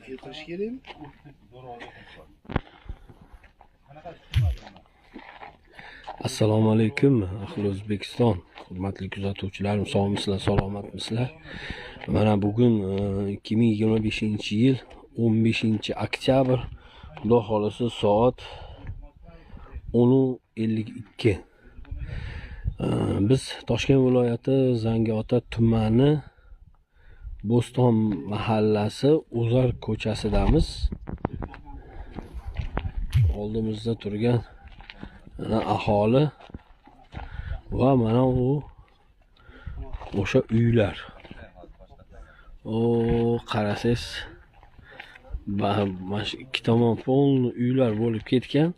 efir qilish kerakmi? Assalomu alaykum ahli O'zbekiston, hurmatli kuzatuvchilarim, sog'misizlar, salomatmisizlar? Mana bugun 2025-yil 15-oktyabr, xudo xolasa soat 10:52. Biz Toshkent viloyati Zangiota tumani Bo'ston mahallasi O'zar ko'chasidamiz. Oldimizda turgan aholi va mana u o'sha uylar. Qarasangiz, mana shu ikki tomon polni uylar bo'lib ketgan.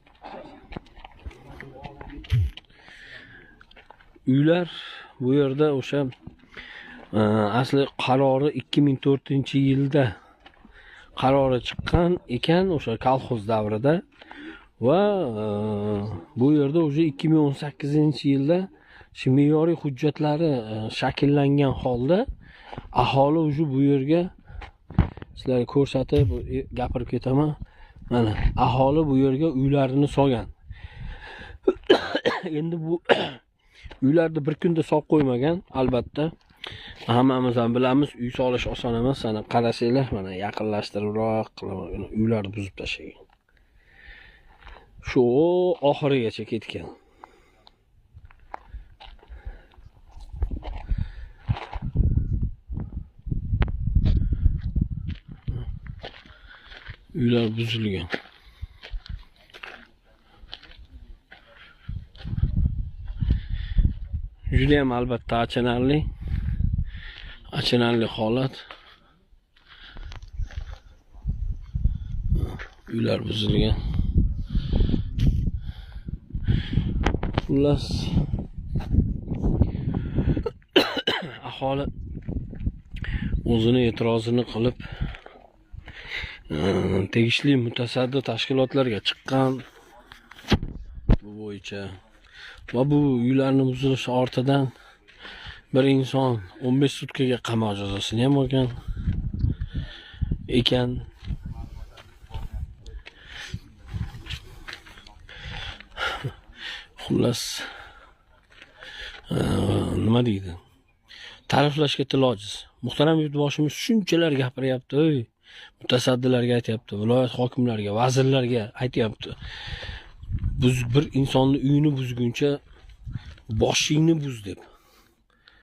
Uylar bu yerda o'sha asli qarori 2004-yilda qarori chiqqan ekan, o'sha kolxoz davrida. Va bu yerda o'sha 2018-yilda shu me'yoriy hujjatlari shakllangan holda aholi o'sha bu yerga sizlarga ko'rsatib gapirib ketaman. Mana aholi bu yerga uylarini solgan. Endi bu uylarni bir kunda solib qo'ymagan, albatta. Hammamiz ham bilamiz, uy solish oson emas. Ana qarasanglar, mana yaqinlashtiribroq qilaman. Uylarni buzib tashlagan. Shu oxirigacha ketgan. Uylar buzilgan. Juda ham albatta achinarli holat. Uylar buzilgan. Xullas, aholi o'zini e'tirozini qilib tegishli mutasaddi tashkilotlarga chiqqan bu bo'yicha. Va bu uylarni buzilishi ortidan bir inson 15 sutkaga qamoq jazosini ham olgan ekan. Xullas, nima deydi? Ta'riflashga til ojiz. Muhtaram yurtboshimiz shunchalar gapiryapti, mutasaddilarga aytyapti, viloyat hokimlariga, vazirlarga aytyapti. Bir insonni uyini buzguncha boshingni buz deb.